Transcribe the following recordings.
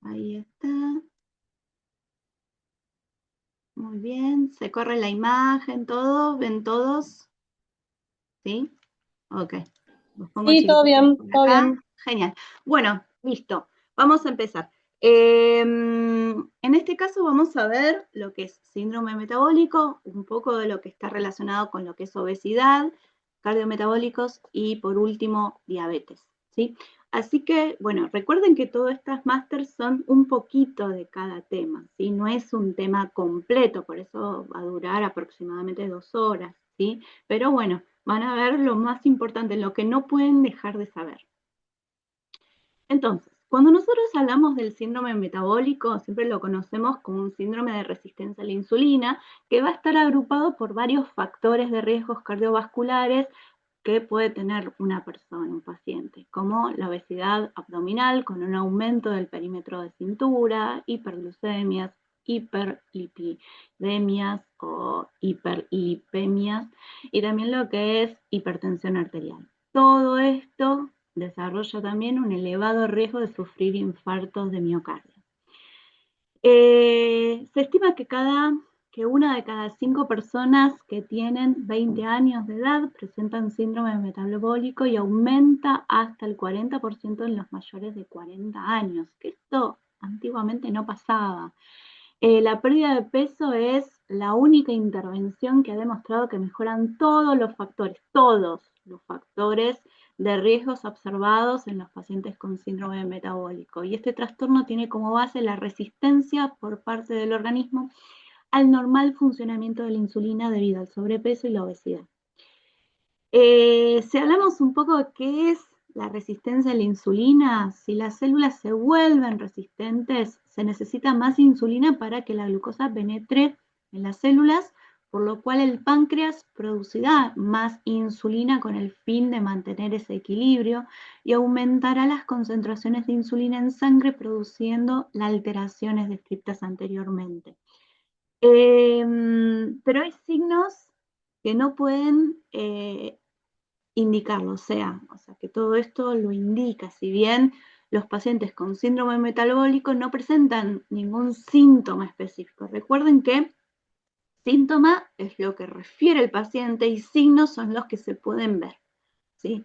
Ahí está. Muy bien. Se corre la imagen, todo. ¿Ven todos? ¿Sí? Ok. Los pongo Sí, todo chiquititos bien, por todo acá. bien. Genial. Bueno, listo. Vamos a empezar. En este caso vamos a ver lo que es síndrome metabólico, un poco de lo que está relacionado con lo que es obesidad, cardiometabólicos y por último diabetes, ¿sí? Así que, bueno, recuerden que todas estas másters son un poquito de cada tema, ¿sí? No es un tema completo, por eso va a durar aproximadamente 2 horas, ¿sí? Pero bueno, van a ver lo más importante, lo que no pueden dejar de saber. Entonces, cuando nosotros hablamos del síndrome metabólico, siempre lo conocemos como un síndrome de resistencia a la insulina, que va a estar agrupado por varios factores de riesgos cardiovasculares que puede tener una persona, un paciente, como la obesidad abdominal con un aumento del perímetro de cintura, hiperglucemias, hiperlipidemias o hiperlipemias, y también lo que es hipertensión arterial. Todo esto desarrolla también un elevado riesgo de sufrir infartos de miocardio. Se estima que una de cada 5 personas que tienen 20 años de edad presentan síndrome metabólico y aumenta hasta el 40% en los mayores de 40 años, que esto antiguamente no pasaba. La pérdida de peso es la única intervención que ha demostrado que mejoran todos los factores de riesgos observados en los pacientes con síndrome metabólico. Y este trastorno tiene como base la resistencia por parte del organismo al normal funcionamiento de la insulina debido al sobrepeso y la obesidad. Si hablamos un poco de qué es la resistencia a la insulina, si las células se vuelven resistentes, se necesita más insulina para que la glucosa penetre en las células, por lo cual el páncreas producirá más insulina con el fin de mantener ese equilibrio y aumentará las concentraciones de insulina en sangre, produciendo las alteraciones descritas anteriormente. Pero hay signos que no pueden indicarlo, o sea que todo esto lo indica, si bien los pacientes con síndrome metabólico no presentan ningún síntoma específico. Recuerden que síntoma es lo que refiere el paciente y signos son los que se pueden ver, ¿sí?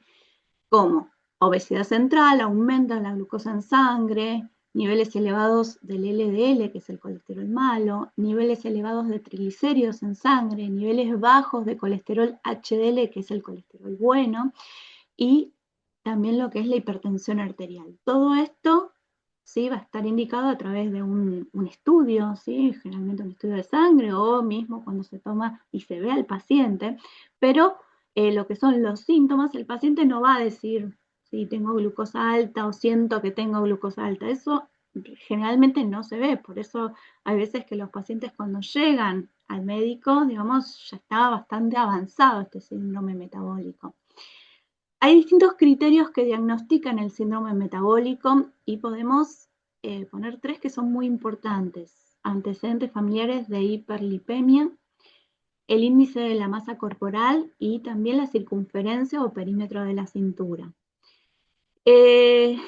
Como obesidad central, aumento de la glucosa en sangre, niveles elevados del LDL, que es el colesterol malo, niveles elevados de triglicéridos en sangre, niveles bajos de colesterol HDL, que es el colesterol bueno, y también lo que es la hipertensión arterial. Todo esto, ¿sí?, va a estar indicado a través de un estudio, ¿sí?, generalmente un estudio de sangre o mismo cuando se toma y se ve al paciente, pero lo que son los síntomas, el paciente no va a decir si tengo glucosa alta o siento que tengo glucosa alta. Eso generalmente no se ve, por eso hay veces que los pacientes cuando llegan al médico, digamos, ya está bastante avanzado este síndrome metabólico. Hay distintos criterios que diagnostican el síndrome metabólico y podemos poner 3 que son muy importantes. Antecedentes familiares de hiperlipemia, el índice de la masa corporal y también la circunferencia o perímetro de la cintura. Eh,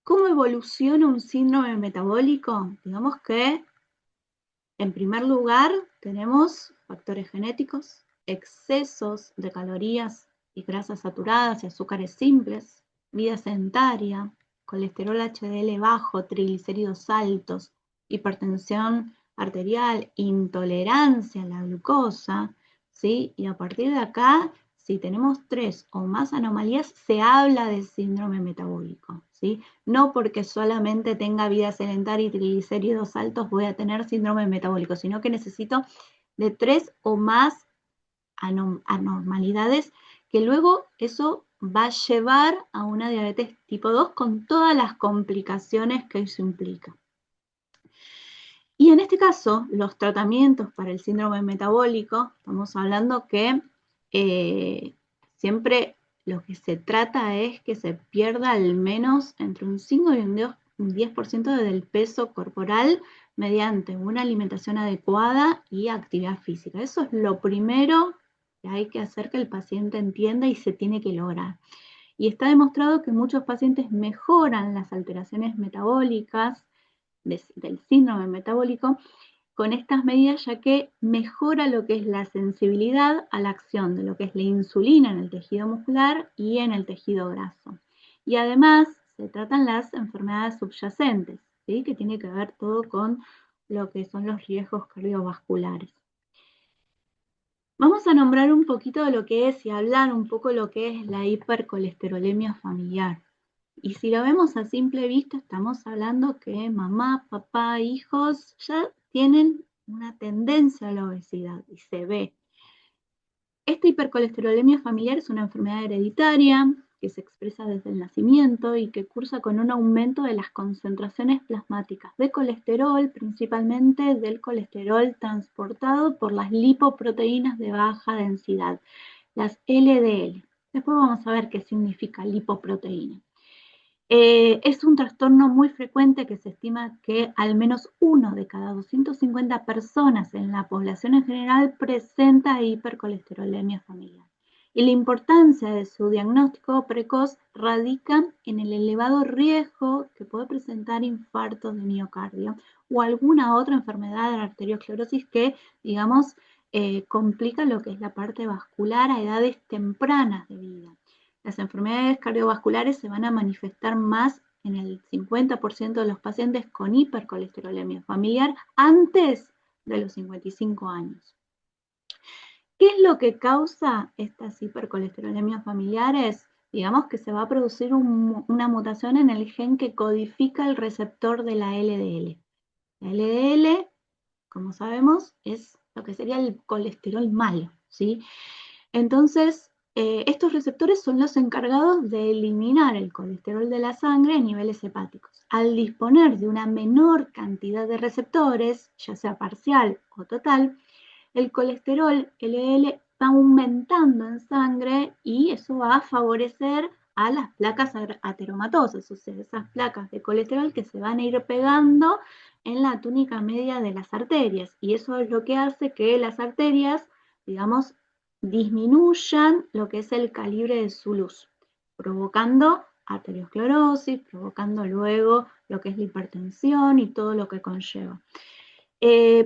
¿Cómo evoluciona un síndrome metabólico? Digamos que, en primer lugar, tenemos factores genéticos, excesos de calorías y grasas saturadas y azúcares simples, vida sedentaria, colesterol HDL bajo, triglicéridos altos, hipertensión arterial, intolerancia a la glucosa, ¿sí? Y a partir de acá, si tenemos 3 o más anomalías, se habla de síndrome metabólico, ¿sí? No porque solamente tenga vida sedentaria y triglicéridos altos voy a tener síndrome metabólico, sino que necesito de 3 o más anormalidades que luego eso va a llevar a una diabetes tipo 2 con todas las complicaciones que eso implica. Y en este caso, los tratamientos para el síndrome metabólico, estamos hablando que siempre lo que se trata es que se pierda al menos entre un 5 y un 10% del peso corporal mediante una alimentación adecuada y actividad física. Eso es lo primero que hay que hacer que el paciente entienda y se tiene que lograr. Y está demostrado que muchos pacientes mejoran las alteraciones metabólicas del síndrome metabólico con estas medidas, ya que mejora lo que es la sensibilidad a la acción de lo que es la insulina en el tejido muscular y en el tejido graso. Y además se tratan las enfermedades subyacentes, ¿sí? Que tiene que ver todo con lo que son los riesgos cardiovasculares. Vamos a nombrar un poquito de lo que es y hablar un poco de lo que es la hipercolesterolemia familiar. Y si lo vemos a simple vista, estamos hablando que mamá, papá, hijos ya tienen una tendencia a la obesidad y se ve. Esta hipercolesterolemia familiar es una enfermedad hereditaria que se expresa desde el nacimiento y que cursa con un aumento de las concentraciones plasmáticas de colesterol, principalmente del colesterol transportado por las lipoproteínas de baja densidad, las LDL. Después vamos a ver qué significa lipoproteína. Es un trastorno muy frecuente que se estima que al menos 1 de cada 250 personas en la población en general presenta hipercolesterolemia familiar. Y la importancia de su diagnóstico precoz radica en el elevado riesgo que puede presentar infartos de miocardio o alguna otra enfermedad de la arteriosclerosis que, digamos, complica lo que es la parte vascular a edades tempranas de vida. Las enfermedades cardiovasculares se van a manifestar más en el 50% de los pacientes con hipercolesterolemia familiar antes de los 55 años. ¿Qué es lo que causa estas hipercolesterolemias familiares? Digamos que se va a producir una mutación en el gen que codifica el receptor de la LDL. La LDL, como sabemos, es lo que sería el colesterol malo, ¿sí? Entonces, estos receptores son los encargados de eliminar el colesterol de la sangre a niveles hepáticos. Al disponer de una menor cantidad de receptores, ya sea parcial o total, el colesterol LDL va aumentando en sangre y eso va a favorecer a las placas ateromatosas, o sea, esas placas de colesterol que se van a ir pegando en la túnica media de las arterias. Y eso es lo que hace que las arterias, digamos, disminuyan lo que es el calibre de su luz, provocando arteriosclerosis, provocando luego lo que es la hipertensión y todo lo que conlleva.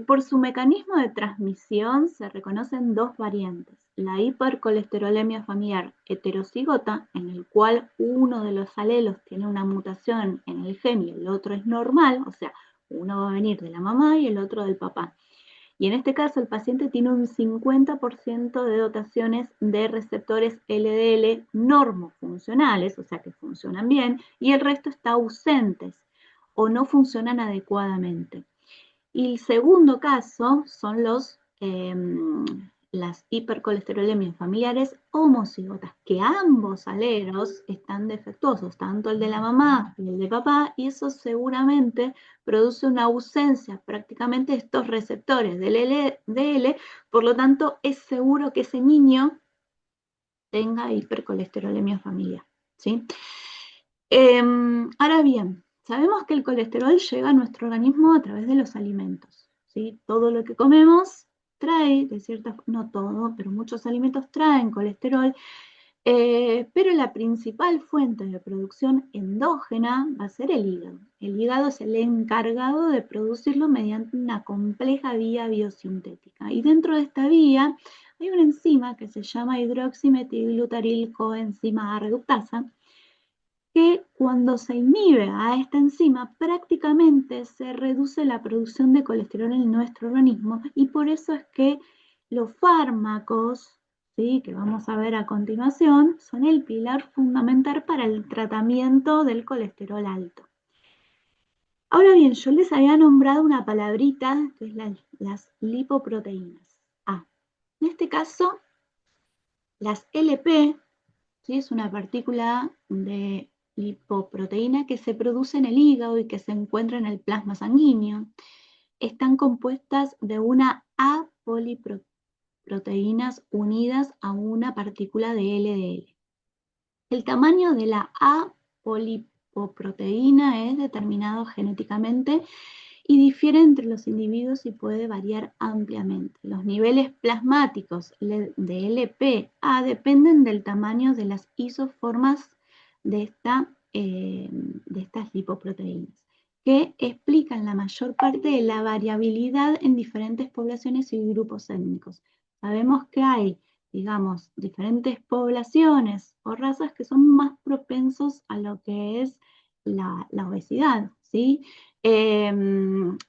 Por su mecanismo de transmisión se reconocen dos variantes. La hipercolesterolemia familiar heterocigota, en el cual uno de los alelos tiene una mutación en el gen y el otro es normal, o sea, uno va a venir de la mamá y el otro del papá. Y en este caso el paciente tiene un 50% de dotaciones de receptores LDL normofuncionales, o sea que funcionan bien, y el resto está ausentes o no funcionan adecuadamente. Y el segundo caso son las hipercolesterolemias familiares homocigotas, que ambos alelos están defectuosos, tanto el de la mamá y el de papá, y eso seguramente produce una ausencia prácticamente de estos receptores del LDL, por lo tanto es seguro que ese niño tenga hipercolesterolemia familiar, ¿sí? Ahora bien, sabemos que el colesterol llega a nuestro organismo a través de los alimentos, ¿sí? Todo lo que comemos trae, de cierta forma, no todo, pero muchos alimentos traen colesterol, pero la principal fuente de producción endógena va a ser el hígado. El hígado es el encargado de producirlo mediante una compleja vía biosintética. Y dentro de esta vía hay una enzima que se llama hidroximetilglutaryl coenzima A reductasa, que cuando se inhibe a esta enzima prácticamente se reduce la producción de colesterol en nuestro organismo y por eso es que los fármacos, ¿sí?, que vamos a ver a continuación, son el pilar fundamental para el tratamiento del colesterol alto. Ahora bien, yo les había nombrado una palabrita que es las lipoproteínas. En este caso, las LP, ¿sí?, es una partícula de lipoproteína que se produce en el hígado y que se encuentra en el plasma sanguíneo. Están compuestas de una apoliproteínas unidas a una partícula de LDL. El tamaño de la apolipoproteína es determinado genéticamente y difiere entre los individuos y puede variar ampliamente. Los niveles plasmáticos de LPA dependen del tamaño de las isoformas de estas lipoproteínas, que explican la mayor parte de la variabilidad en diferentes poblaciones y grupos étnicos. Sabemos que hay, digamos, diferentes poblaciones o razas que son más propensos a lo que es la obesidad, ¿sí?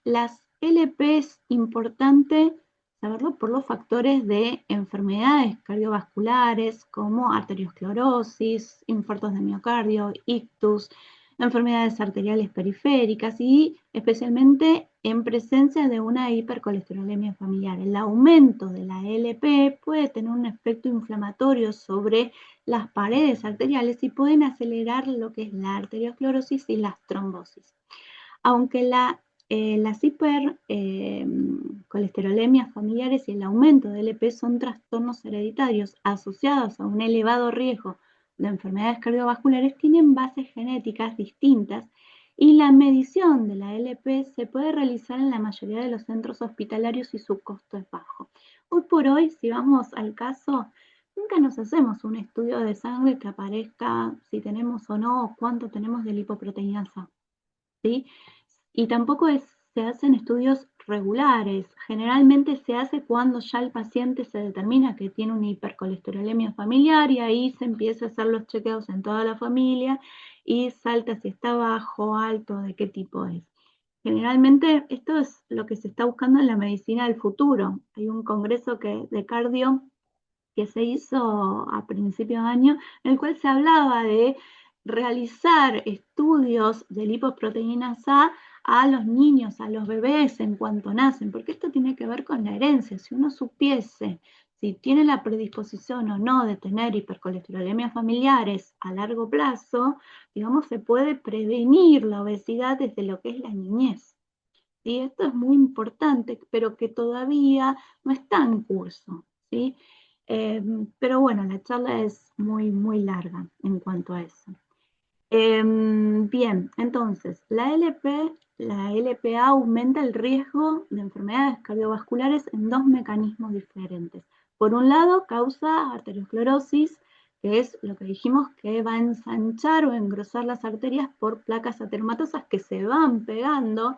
Las LP es importante saberlo por los factores de enfermedades cardiovasculares como arteriosclerosis, infartos de miocardio, ictus, enfermedades arteriales periféricas y especialmente en presencia de una hipercolesterolemia familiar. El aumento de la LP puede tener un efecto inflamatorio sobre las paredes arteriales y pueden acelerar lo que es la arteriosclerosis y las trombosis. Aunque las hipercolesterolemias familiares y el aumento de LP son trastornos hereditarios asociados a un elevado riesgo de enfermedades cardiovasculares, tienen bases genéticas distintas y la medición de la LP se puede realizar en la mayoría de los centros hospitalarios y su costo es bajo. Hoy por hoy, si vamos al caso, nunca nos hacemos un estudio de sangre que aparezca si tenemos o no, cuánto tenemos de lipoproteinasa, ¿sí? Y tampoco se hacen estudios regulares. Generalmente se hace cuando ya el paciente se determina que tiene una hipercolesterolemia familiar y ahí se empieza a hacer los chequeos en toda la familia y salta si está bajo, alto, de qué tipo es. Generalmente esto es lo que se está buscando en la medicina del futuro. Hay un congreso de cardio que se hizo a principios de año, en el cual se hablaba de realizar estudios de lipoproteínas a los niños, a los bebés en cuanto nacen, porque esto tiene que ver con la herencia. Si uno supiese si tiene la predisposición o no de tener hipercolesterolemias familiares a largo plazo, digamos, se puede prevenir la obesidad desde lo que es la niñez. ¿Sí? Esto es muy importante, pero que todavía no está en curso, ¿sí? Pero bueno, la charla es muy, muy larga en cuanto a eso. Bien, entonces, la LPA aumenta el riesgo de enfermedades cardiovasculares en dos mecanismos diferentes. Por un lado, causa arteriosclerosis, que es lo que dijimos que va a ensanchar o engrosar las arterias por placas ateromatosas que se van pegando,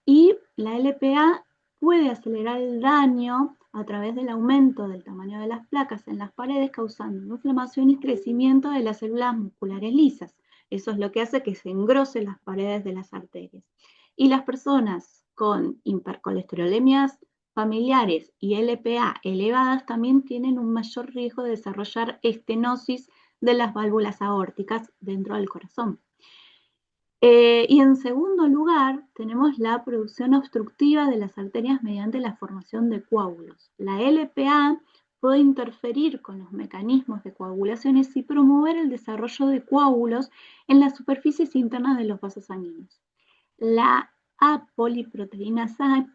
y la LPA puede acelerar el daño a través del aumento del tamaño de las placas en las paredes, causando inflamación y crecimiento de las células musculares lisas. Eso es lo que hace que se engrosen las paredes de las arterias. Y las personas con hipercolesterolemias familiares y LPA elevadas también tienen un mayor riesgo de desarrollar estenosis de las válvulas aórticas dentro del corazón. Y en segundo lugar, tenemos la producción obstructiva de las arterias mediante la formación de coágulos. La LPA puede interferir con los mecanismos de coagulaciones y promover el desarrollo de coágulos en las superficies internas de los vasos sanguíneos. La apoliproteinasa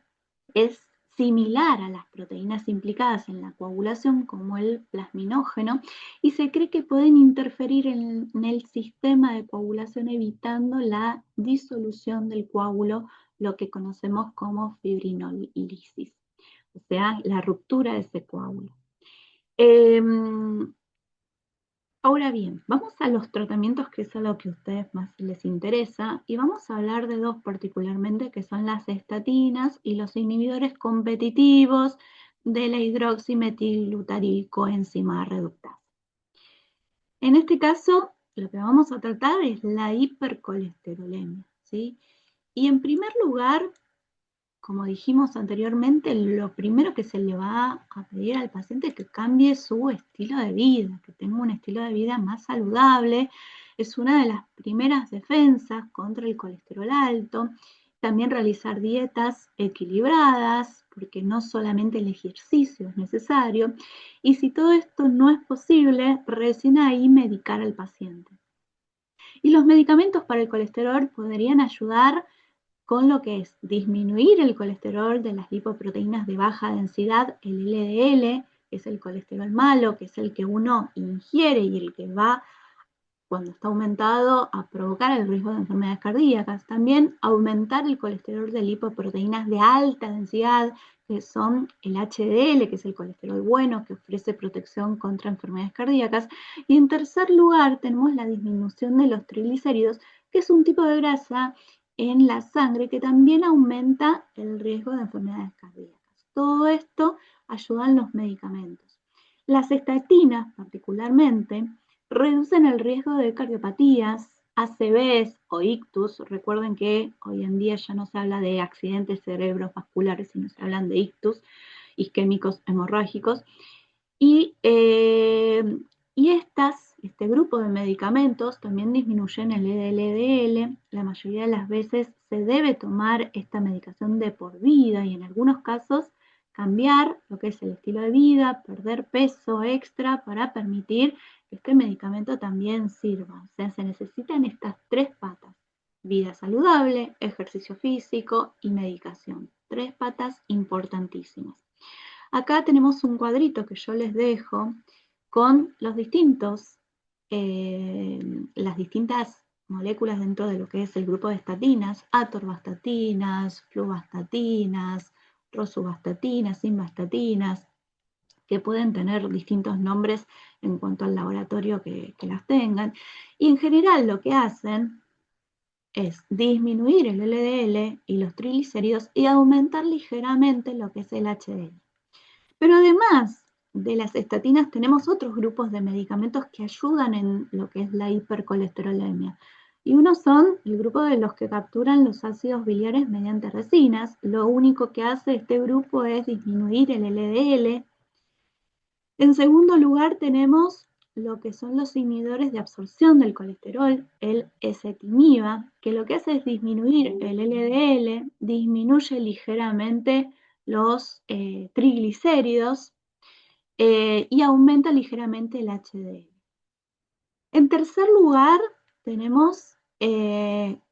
es similar a las proteínas implicadas en la coagulación como el plasminógeno y se cree que pueden interferir en el sistema de coagulación evitando la disolución del coágulo, lo que conocemos como fibrinolisis, o sea, la ruptura de ese coágulo. Ahora bien, vamos a los tratamientos, que es a lo que a ustedes más les interesa, y vamos a hablar de dos particularmente, que son las estatinas y los inhibidores competitivos de la hidroximetilglutaricoenzima reductasa. En este caso, lo que vamos a tratar es la hipercolesterolemia, ¿sí? Y en primer lugar, como dijimos anteriormente, lo primero que se le va a pedir al paciente es que cambie su estilo de vida, que tenga un estilo de vida más saludable. Es una de las primeras defensas contra el colesterol alto. También realizar dietas equilibradas, porque no solamente el ejercicio es necesario. Y si todo esto no es posible, recién ahí medicar al paciente. Y los medicamentos para el colesterol podrían ayudar con lo que es disminuir el colesterol de las lipoproteínas de baja densidad, el LDL, que es el colesterol malo, que es el que uno ingiere y el que va, cuando está aumentado, a provocar el riesgo de enfermedades cardíacas. También aumentar el colesterol de lipoproteínas de alta densidad, que son el HDL, que es el colesterol bueno, que ofrece protección contra enfermedades cardíacas. Y en tercer lugar tenemos la disminución de los triglicéridos, que es un tipo de grasa en la sangre que también aumenta el riesgo de enfermedades cardíacas. Todo esto ayudan los medicamentos. Las estatinas, particularmente, reducen el riesgo de cardiopatías, ACVs o ictus. Recuerden que hoy en día ya no se habla de accidentes cerebrovasculares, sino se hablan de ictus isquémicos hemorrágicos. Y este grupo de medicamentos también disminuyen el LDL. La mayoría de las veces se debe tomar esta medicación de por vida y en algunos casos cambiar lo que es el estilo de vida, perder peso extra para permitir que este medicamento también sirva. O sea, se necesitan estas tres patas: vida saludable, ejercicio físico y medicación. Tres patas importantísimas. Acá tenemos un cuadrito que yo les dejo con las distintas moléculas dentro de lo que es el grupo de estatinas: atorvastatinas, fluvastatinas, rosuvastatinas, simvastatinas, que pueden tener distintos nombres en cuanto al laboratorio que las tengan. Y en general lo que hacen es disminuir el LDL y los triglicéridos y aumentar ligeramente lo que es el HDL. Pero además de las estatinas tenemos otros grupos de medicamentos que ayudan en lo que es la hipercolesterolemia. Y unos son el grupo de los que capturan los ácidos biliares mediante resinas. Lo único que hace este grupo es disminuir el LDL. En segundo lugar tenemos lo que son los inhibidores de absorción del colesterol, el ezetimiba, que lo que hace es disminuir el LDL, disminuye ligeramente los triglicéridos y aumenta ligeramente el HDL. En tercer lugar, tenemos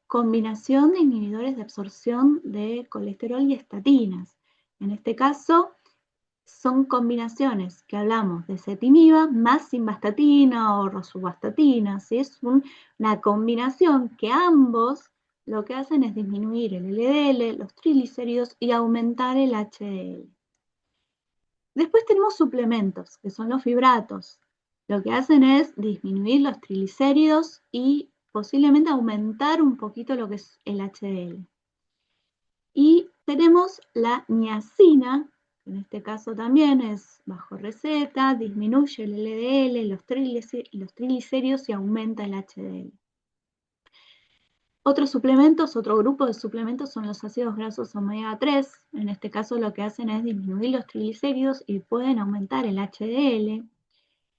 combinación de inhibidores de absorción de colesterol y estatinas. En este caso, son combinaciones que hablamos de ezetimiba más simvastatina o rosuvastatina. ¿Sí? Es una combinación que ambos lo que hacen es disminuir el LDL, los triglicéridos y aumentar el HDL. Después tenemos suplementos, que son los fibratos. Lo que hacen es disminuir los triglicéridos y posiblemente aumentar un poquito lo que es el HDL. Y tenemos la niacina, que en este caso también es bajo receta, disminuye el LDL, los triglicéridos y aumenta el HDL. Otros suplementos, otro grupo de suplementos son los ácidos grasos omega 3. En este caso lo que hacen es disminuir los triglicéridos y pueden aumentar el HDL.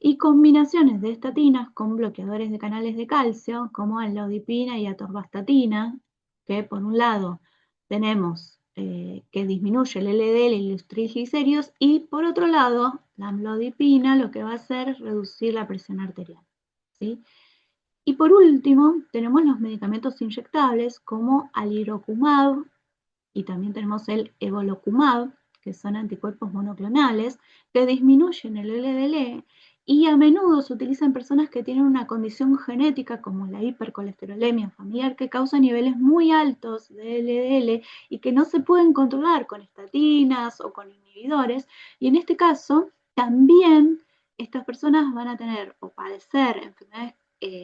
Y combinaciones de estatinas con bloqueadores de canales de calcio, como amlodipina y atorvastatina, que por un lado tenemos que disminuye el LDL y los triglicéridos, y por otro lado, la amlodipina lo que va a hacer es reducir la presión arterial. ¿Sí? Y por último, tenemos los medicamentos inyectables como alirocumab y también tenemos el evolocumab, que son anticuerpos monoclonales que disminuyen el LDL y a menudo se utilizan en personas que tienen una condición genética como la hipercolesterolemia familiar que causa niveles muy altos de LDL y que no se pueden controlar con estatinas o con inhibidores. Y en este caso, también estas personas van a tener o padecer enfermedades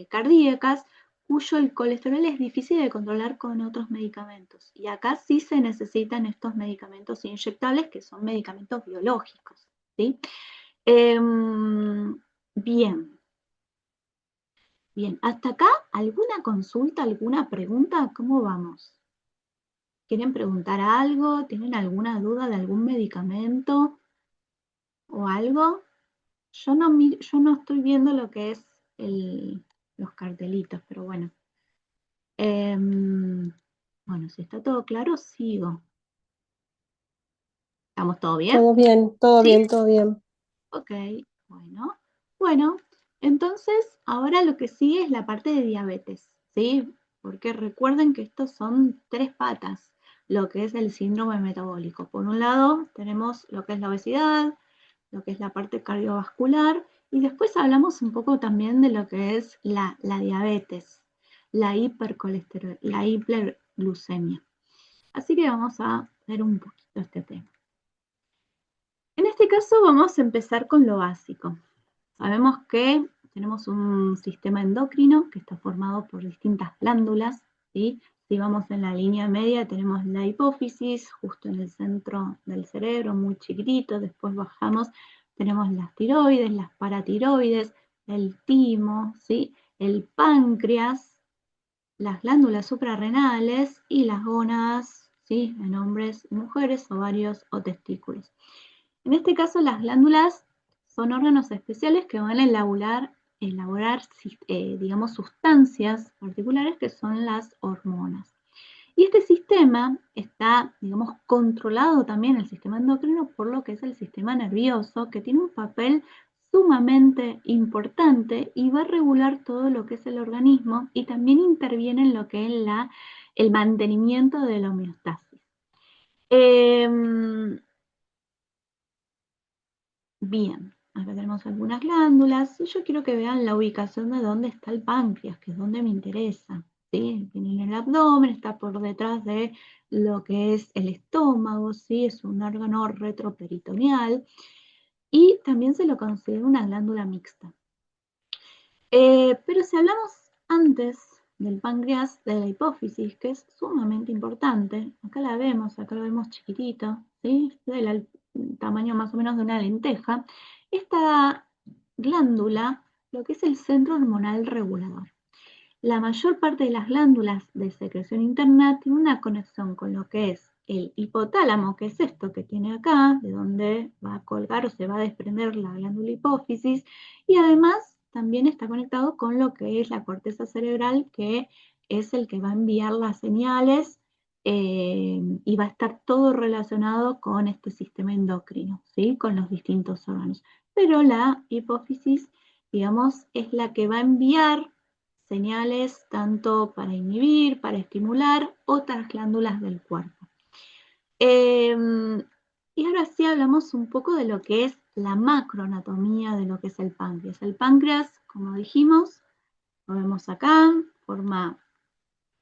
cardíacas cuyo el colesterol es difícil de controlar con otros medicamentos. Y acá sí se necesitan estos medicamentos inyectables, que son medicamentos biológicos. ¿Sí? Bien. Bien, hasta acá, ¿alguna consulta, alguna pregunta? ¿Cómo vamos? ¿Quieren preguntar algo? ¿Tienen alguna duda de algún medicamento o algo? Yo no estoy viendo lo que es los cartelitos, pero bueno. Bueno, si está todo claro, sigo. ¿Estamos todo bien? Todo bien, todo ¿Sí? bien, todo bien. Ok, bueno. Bueno, entonces ahora lo que sigue es la parte de diabetes, ¿sí? Porque recuerden que estos son tres patas, lo que es el síndrome metabólico. Por un lado tenemos lo que es la obesidad, lo que es la parte cardiovascular, y después hablamos un poco también de lo que es la diabetes, la hiperglucemia. Así que vamos a ver un poquito este tema. este caso vamos a empezar con lo básico. Sabemos que tenemos un sistema endocrino que está formado por distintas glándulas, ¿sí? Si vamos en la línea media tenemos la hipófisis, justo en el centro del cerebro, muy chiquitito, después bajamos, tenemos las tiroides, las paratiroides, el timo, ¿sí? El páncreas, las glándulas suprarrenales y las gónadas, ¿sí? En hombres y mujeres, ovarios o testículos. En este caso, las glándulas son órganos especiales que van a elaborar digamos, sustancias particulares que son las hormonas. Y este sistema está, digamos, controlado también, el sistema endocrino, por lo que es el sistema nervioso, que tiene un papel sumamente importante y va a regular todo lo que es el organismo y también interviene en lo que es el mantenimiento de la homeostasis. Bien, acá tenemos algunas glándulas. Yo quiero que vean la ubicación de dónde está el páncreas, que es donde me interesa. ¿Sí? Viene en el abdomen, está por detrás de lo que es el estómago, ¿sí? Es un órgano retroperitoneal y también se lo considera una glándula mixta. Pero si hablamos antes del páncreas, de la hipófisis, que es sumamente importante, acá lo vemos chiquitito, ¿sí? Del tamaño más o menos de una lenteja, esta glándula, lo que es el centro hormonal regulador. La mayor parte de las glándulas de secreción interna tiene una conexión con lo que es el hipotálamo, que es esto que tiene acá, de donde va a colgar o se va a desprender la glándula hipófisis, y además también está conectado con lo que es la corteza cerebral, que es el que va a enviar las señales y va a estar todo relacionado con este sistema endocrino, ¿sí? Con los distintos órganos. Pero la hipófisis, digamos, es la que va a enviar señales tanto para inhibir, para estimular otras glándulas del cuerpo. Y ahora sí hablamos un poco de lo que es la macroanatomía de lo que es el páncreas. El páncreas, como dijimos, lo vemos acá, va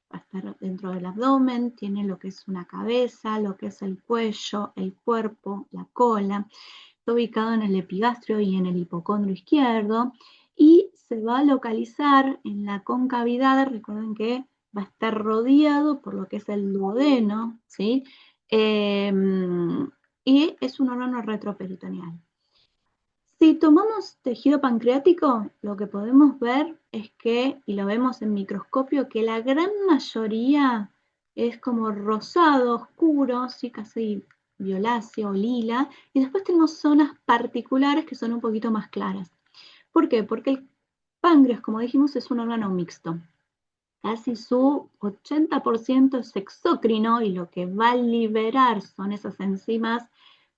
a estar dentro del abdomen, tiene lo que es una cabeza, lo que es el cuello, el cuerpo, la cola. Está ubicado en el epigastrio y en el hipocondrio izquierdo y se va a localizar en la concavidad. Recuerden que va a estar rodeado por lo que es el duodeno, ¿sí? Y es un órgano retroperitoneal. Si tomamos tejido pancreático, lo que podemos ver es que, y lo vemos en microscopio, que la gran mayoría es como rosado, oscuro, ¿sí? Casi violáceo, lila, y después tenemos zonas particulares que son un poquito más claras. ¿Por qué? Porque el páncreas, como dijimos, es un órgano mixto. Casi su 80% es exócrino y lo que va a liberar son esas enzimas,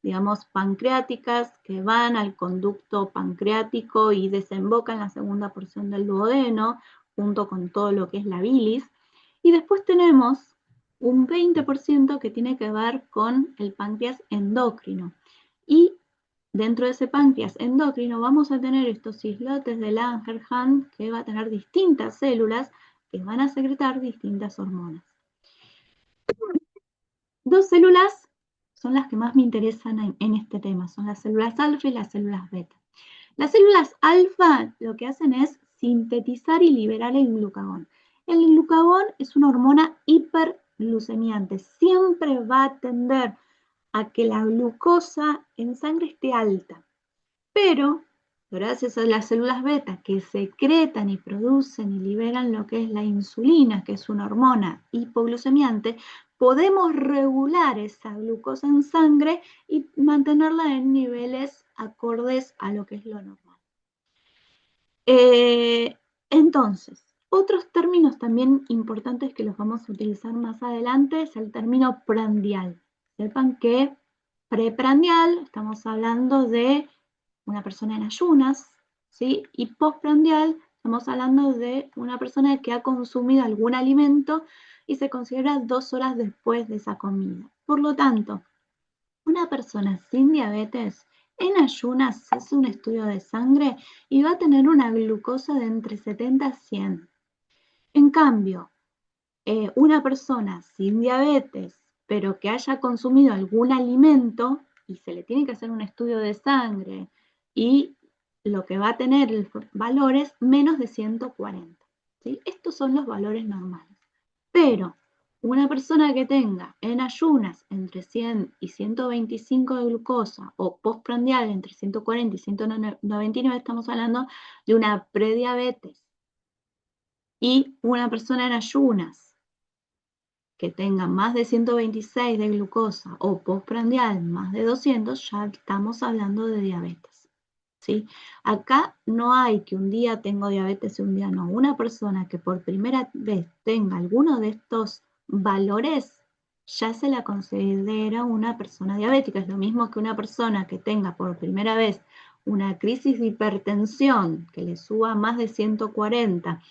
digamos, pancreáticas que van al conducto pancreático y desembocan en la segunda porción del duodeno, junto con todo lo que es la bilis. Y después tenemos un 20% que tiene que ver con el páncreas endocrino. Y dentro de ese páncreas endocrino vamos a tener estos islotes de Langerhans que va a tener distintas células que van a secretar distintas hormonas. Dos células son las que más me interesan en este tema, son las células alfa y las células beta. Las células alfa lo que hacen es sintetizar y liberar el glucagón. El glucagón es una hormona hiperglucemiante, siempre va a tender a que la glucosa en sangre esté alta, pero gracias a las células beta que secretan y producen y liberan lo que es la insulina, que es una hormona hipoglucemiante, podemos regular esa glucosa en sangre y mantenerla en niveles acordes a lo que es lo normal. Entonces, otros términos también importantes que los vamos a utilizar más adelante es el término prandial. Sepan que preprandial estamos hablando de una persona en ayunas, ¿sí? Y postprandial estamos hablando de una persona que ha consumido algún alimento y se considera 2 horas después de esa comida. Por lo tanto, una persona sin diabetes en ayunas se hace un estudio de sangre y va a tener una glucosa de entre 70 a 100. En cambio, una persona sin diabetes, pero que haya consumido algún alimento, y se le tiene que hacer un estudio de sangre y lo que va a tener el valor es menos de 140. ¿Sí? Estos son los valores normales. Pero una persona que tenga en ayunas entre 100 y 125 de glucosa o postprandial entre 140 y 199, estamos hablando de una prediabetes. Y una persona en ayunas que tenga más de 126 de glucosa o postprandial más de 200, ya estamos hablando de diabetes. ¿Sí? Acá no hay que un día tengo diabetes y un día no. Una persona que por primera vez tenga alguno de estos valores, ya se la considera una persona diabética. Es lo mismo que una persona que tenga por primera vez una crisis de hipertensión que le suba más de 140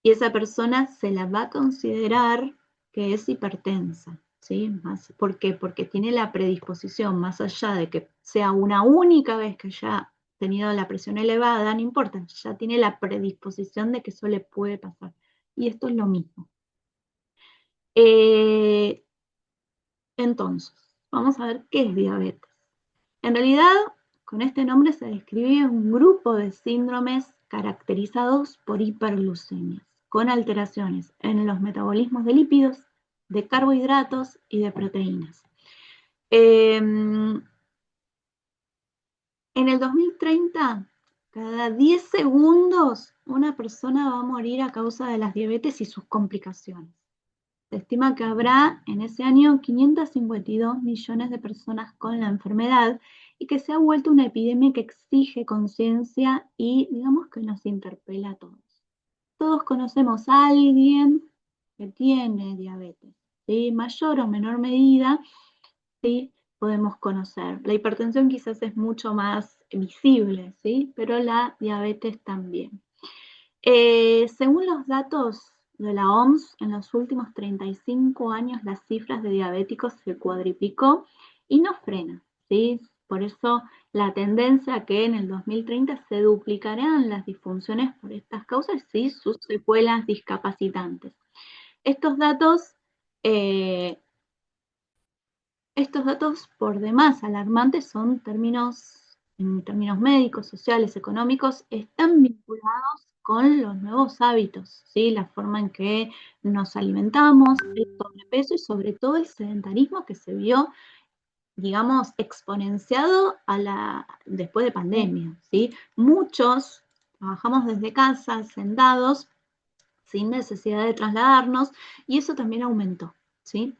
y esa persona se la va a considerar que es hipertensa. ¿Sí? ¿Por qué? Porque tiene la predisposición, más allá de que sea una única vez que haya tenido la presión elevada, no importa, ya tiene la predisposición de que eso le puede pasar. Y esto es lo mismo. Entonces, vamos a ver qué es diabetes. En realidad, con este nombre se describe un grupo de síndromes caracterizados por hiperglucemias, con alteraciones en los metabolismos de lípidos, de carbohidratos y de proteínas. En el 2030, cada 10 segundos, una persona va a morir a causa de las diabetes y sus complicaciones. Se estima que habrá en ese año 552 millones de personas con la enfermedad y que se ha vuelto una epidemia que exige conciencia y digamos que nos interpela a todos. Todos conocemos a alguien que tiene diabetes, ¿sí? Mayor o menor medida, ¿sí? Podemos conocer. La hipertensión quizás es mucho más visible, ¿sí? Pero la diabetes también. Según los datos de la OMS, en los últimos 35 años las cifras de diabéticos se cuadriplicó y no frena, ¿sí? Por eso la tendencia a que en el 2030 se duplicarán las disfunciones por estas causas y sus secuelas discapacitantes. Estos datos por demás alarmantes son en términos médicos, sociales, económicos, están vinculados con los nuevos hábitos, ¿sí? La forma en que nos alimentamos, el sobrepeso y sobre todo el sedentarismo que se vio, digamos, exponenciado después de pandemia, ¿sí? Muchos trabajamos desde casa, sentados, sin necesidad de trasladarnos, y eso también aumentó, ¿sí?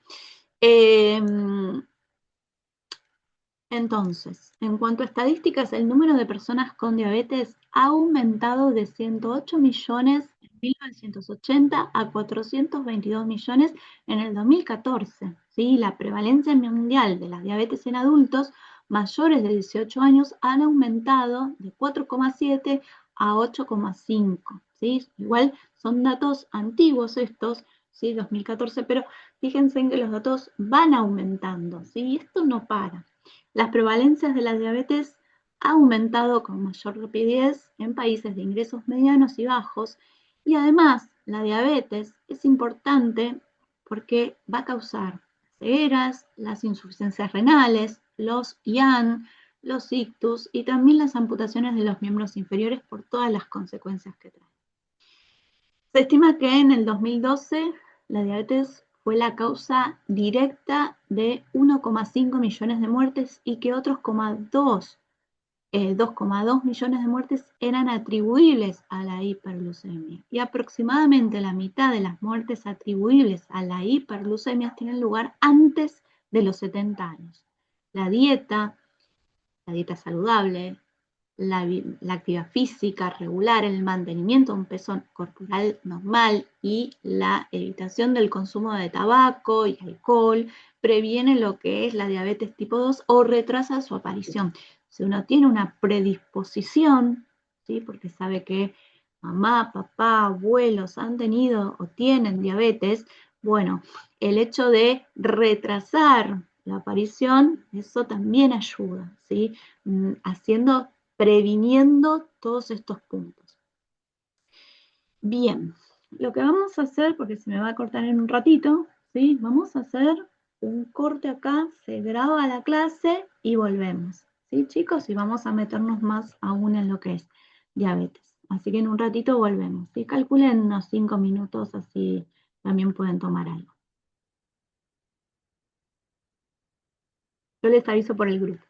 Entonces, en cuanto a estadísticas, el número de personas con diabetes ha aumentado de 108 millones en 1980 a 422 millones en el 2014. ¿Sí? La prevalencia mundial de la diabetes en adultos mayores de 18 años han aumentado de 4,7 a 8,5. ¿Sí? Igual son datos antiguos estos, ¿sí? 2014, pero fíjense en que los datos van aumentando, ¿sí? Esto no para. Las prevalencias de la diabetes ha aumentado con mayor rapidez en países de ingresos medianos y bajos y además la diabetes es importante porque va a causar cegueras, las insuficiencias renales, los IAN, los ictus y también las amputaciones de los miembros inferiores por todas las consecuencias que trae. Se estima que en el 2012 la diabetes fue la causa directa de 1,5 millones de muertes y que otros 2,2 millones de muertes eran atribuibles a la hiperglucemia. Y aproximadamente la mitad de las muertes atribuibles a la hiperglucemia tienen lugar antes de los 70 años. La dieta saludable, la actividad física regular, el mantenimiento de un peso corporal normal y la evitación del consumo de tabaco y alcohol previene lo que es la diabetes tipo 2 o retrasa su aparición. Si uno tiene una predisposición, ¿sí? Porque sabe que mamá, papá, abuelos han tenido o tienen diabetes, bueno, el hecho de retrasar la aparición, eso también ayuda, ¿sí? Previniendo todos estos puntos. Bien, lo que vamos a hacer, porque se me va a cortar en un ratito, ¿sí? Vamos a hacer un corte acá, se graba la clase y volvemos. ¿Sí, chicos? Y vamos a meternos más aún en lo que es diabetes. Así que en un ratito volvemos. ¿Sí? Calculen unos 5 minutos, así también pueden tomar algo. Yo les aviso por el grupo.